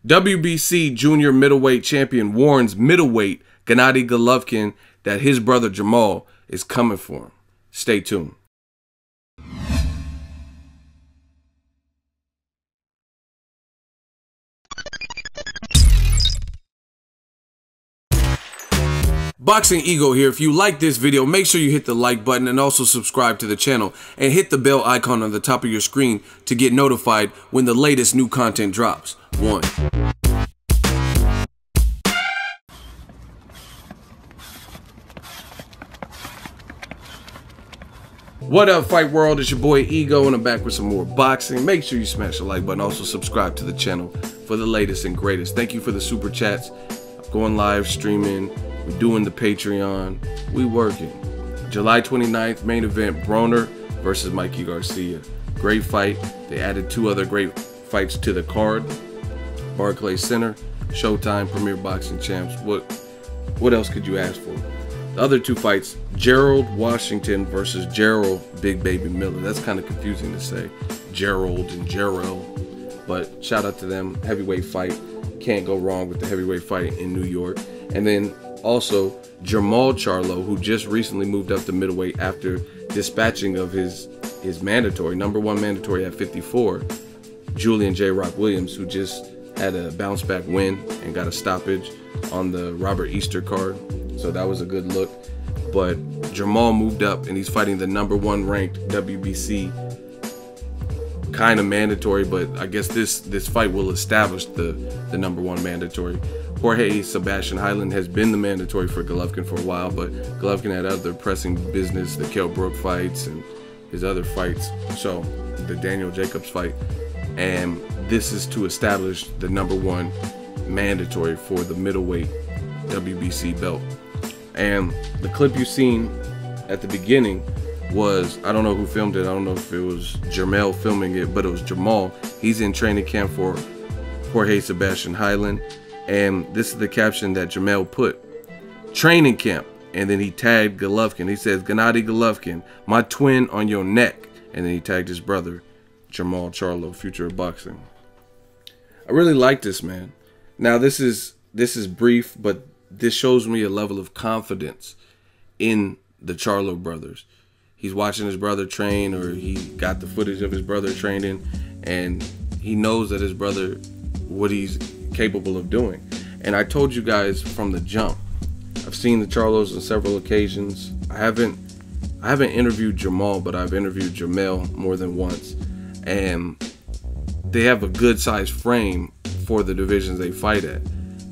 WBC junior middleweight champion warns middleweight Gennady Golovkin that his brother Jermall is coming for him. Stay tuned. Boxingego here. If you like this video, make sure you hit the like button and also subscribe to the channel and hit the bell icon on the top of your screen to get notified when the latest new content drops. 1. What up, fight world? It's your boy Ego and I'm back with some more boxing. Make sure you smash the like button, also subscribe to the channel for the latest and greatest. Thank you for the super chats. I'm going live streaming. We're doing the Patreon. We working. July 29th, main event, Broner versus Mikey Garcia. Great fight. They added 2 other great fights to the card. Barclays Center, Showtime, Premier Boxing Champs. What else could you ask for? The other 2 fights, Gerald Washington versus Gerald Big Baby Miller. That's kind of confusing to say. Gerald and Gerald. But shout out to them. Heavyweight fight. Can't go wrong with the heavyweight fight in New York. And then also Jermall Charlo, who just recently moved up to middleweight after dispatching of his mandatory, #1 mandatory at 54, Julian J. Rock Williams, who just had a bounce back win and got a stoppage on the Robert Easter card. So that was a good look. But Jermall moved up and he's fighting the #1 ranked WBC, kind of mandatory, but I guess this fight will establish the #1 mandatory. Jorge Sebastian Hyland has been the mandatory for Golovkin for a while, but Golovkin had other pressing business, the Kell Brook fights and his other fights, so the Daniel Jacobs fight. And this is to establish the #1 mandatory for the middleweight WBC belt. And the clip you've seen at the beginning was, I don't know who filmed it, I don't know if it was Jermell filming it, but it was Jermall. He's in training camp for Jorge Sebastian Hyland. And this is the caption that Jermell put: training camp. And then he tagged Golovkin. He says, Gennady Golovkin, my twin on your neck. And then he tagged his brother, Jermall Charlo, future of boxing. I really like this, man. Now this is brief, but this shows me a level of confidence in the Charlo brothers. He's watching his brother train, or he got the footage of his brother training, and he knows that his brother, what he's capable of doing. And I told you guys from the jump, I've seen the Charlos on several occasions. I haven't interviewed Jermall, but I've interviewed Jermell more than once, and they have a good size frame for the divisions they fight at.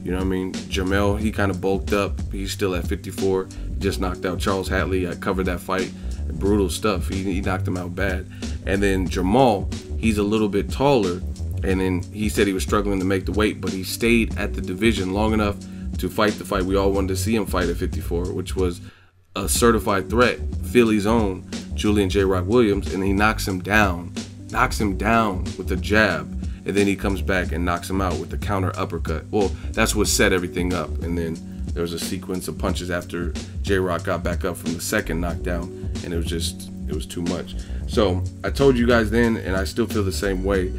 You know what I mean? Jermell, he kind of bulked up. He's still at 54. Just knocked out Charles Hatley. I covered that fight. Brutal stuff. He knocked him out bad. And then Jermall, he's a little bit taller. And then he said he was struggling to make the weight, but he stayed at the division long enough to fight the fight we all wanted to see him fight at 54, which was a certified threat, Philly's own Julian J. Rock Williams, and he knocks him down with a jab, and then he comes back and knocks him out with a counter uppercut. Well, that's what set everything up, and then there was a sequence of punches after J. Rock got back up from the second knockdown, and it was too much. So I told you guys then, and I still feel the same way.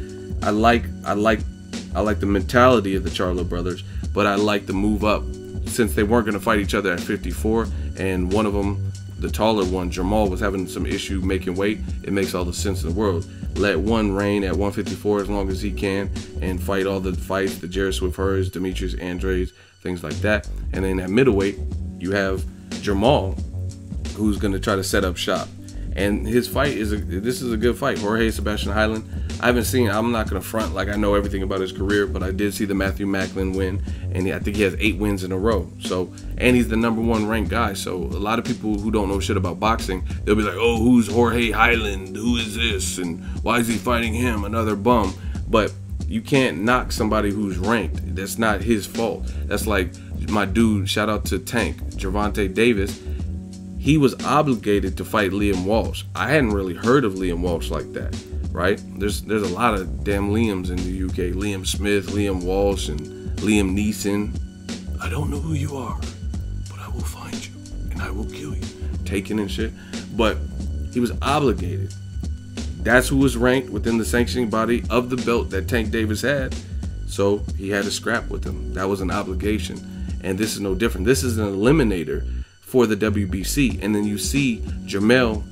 I like the mentality of the Charlo brothers, but I like the move up. Since they weren't going to fight each other at 54, and one of them, the taller one, Jermall, was having some issue making weight, it makes all the sense in the world. Let one reign at 154 as long as he can and fight all the fights, the Jared Swift Hurds, Demetrius Andrade, things like that. And then at middleweight, you have Jermall, who's going to try to set up shop. And his fight this is a good fight. Jorge Sebastian Hyland, I haven't seen, I'm not going to front like I know everything about his career, but I did see the Matthew Macklin win, and I think he has 8 wins in a row. So, and he's the #1 ranked guy. So a lot of people who don't know shit about boxing, they'll be like, oh, who's Jorge Hyland? Who is this? And why is he fighting him? Another bum. But you can't knock somebody who's ranked. That's not his fault. That's like my dude, shout out to Tank, Gervonta Davis. He was obligated to fight Liam Walsh. I hadn't really heard of Liam Walsh like that, right? There's a lot of damn Liams in the UK. Liam Smith, Liam Walsh, and Liam Neeson. I don't know who you are, but I will find you and I will kill you. Taken and shit. But he was obligated. That's who was ranked within the sanctioning body of the belt that Tank Davis had. So he had to scrap with him. That was an obligation. And this is no different. This is an eliminator for the WBC. And then you see Jermell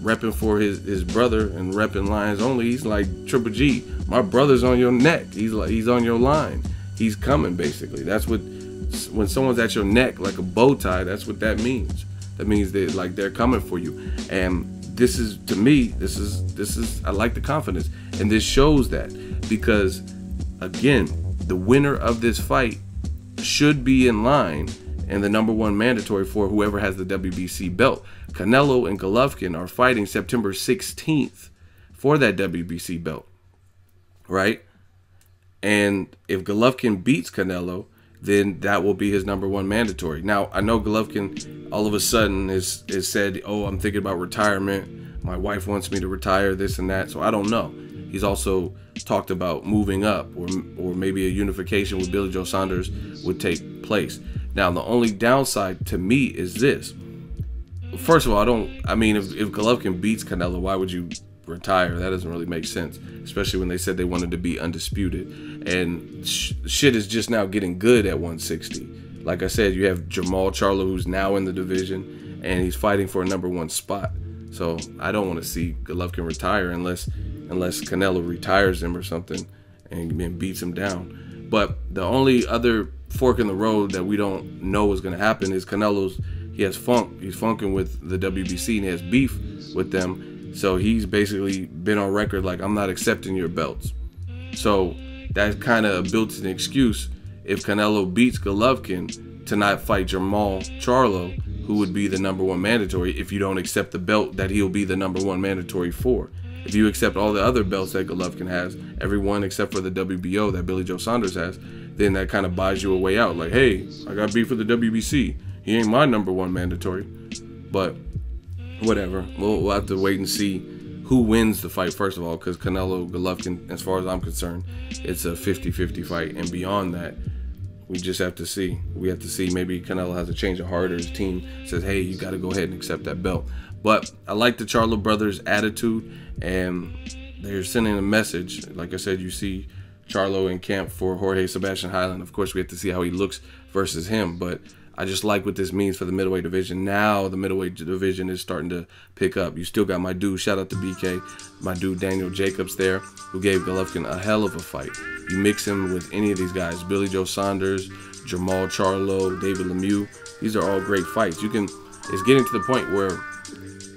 repping for his brother and repping Lions Only. He's like, Triple G, my brother's on your neck. He's on your line. He's coming, basically. That's what, when someone's at your neck like a bow tie, that's what that means. That means that, like, they're coming for you. And this is, to me, this is I like the confidence. And this shows that, because again, the winner of this fight should be in line and the #1 mandatory for whoever has the WBC belt. Canelo and Golovkin are fighting September 16th for that WBC belt, right? And if Golovkin beats Canelo, then that will be his #1 mandatory. Now, I know Golovkin all of a sudden is said, oh, I'm thinking about retirement. My wife wants me to retire, this and that. So I don't know. He's also talked about moving up, or maybe a unification with Billy Joe Saunders would take place. Now, the only downside to me is this. First of all, I mean, if Golovkin beats Canelo, why would you retire? That doesn't really make sense, especially when they said they wanted to be undisputed. And shit is just now getting good at 160. Like I said, you have Jermall Charlo, who's now in the division, and he's fighting for a #1 spot. So I don't want to see Golovkin retire unless Canelo retires him or something and beats him down. But the only other fork in the road that we don't know is going to happen is Canelo's. He's funking with the WBC and he has beef with them. So he's basically been on record like, I'm not accepting your belts. So that kind of a built-in excuse if Canelo beats Golovkin to not fight Jermall Charlo, who would be the #1 mandatory, if you don't accept the belt that he'll be the #1 mandatory for. If you accept all the other belts that Golovkin has, everyone except for the WBO that Billy Joe Saunders has, then that kind of buys you a way out. Like, hey, I got beef with the WBC. He ain't my #1 mandatory. But whatever. We'll have to wait and see who wins the fight, first of all, because Canelo, Golovkin, as far as I'm concerned, it's a 50-50 fight. And beyond that, we just have to see. We have to see. Maybe Canelo has a change of heart, or his team says, hey, you got to go ahead and accept that belt. But I like the Charlo brothers' attitude, and they're sending a message. Like I said, you see Charlo in camp for Jorge Sebastian Highland. Of course, we have to see how he looks versus him, but I just like what this means for the middleweight division. Now the middleweight division is starting to pick up. You still got my dude, shout out to BK, my dude Daniel Jacobs there, who gave Golovkin a hell of a fight. You mix him with any of these guys, Billy Joe Saunders, Jermall Charlo, David Lemieux. These are all great fights. It's getting to the point where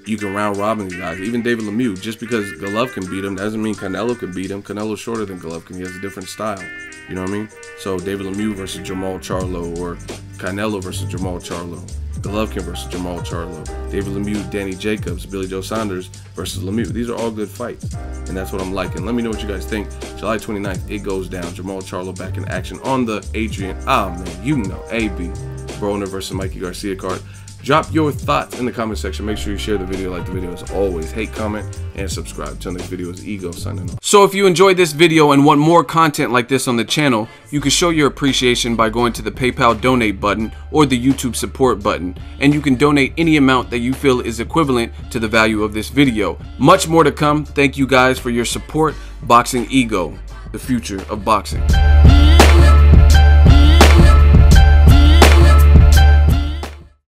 you can round robin these guys. Even David Lemieux, just because Golovkin beat him doesn't mean Canelo can beat him. Canelo's shorter than Golovkin. He has a different style. You know what I mean? So David Lemieux versus Jermall Charlo, or Canelo versus Jermall Charlo, Golovkin versus Jermall Charlo, David Lemieux, Danny Jacobs, Billy Joe Saunders versus Lemieux. These are all good fights, and that's what I'm liking. Let me know what you guys think. July 29th, it goes down. Jermall Charlo back in action on the Adrian, man, you know, AB, Broner versus Mikey Garcia card. Drop your thoughts in the comment section. Make sure you share the video, like the video as always. Hate, comment, and subscribe. Till next video is Ego signing off. So if you enjoyed this video and want more content like this on the channel, you can show your appreciation by going to the PayPal donate button or the YouTube support button. And you can donate any amount that you feel is equivalent to the value of this video. Much more to come. Thank you guys for your support. Boxingego, the future of boxing.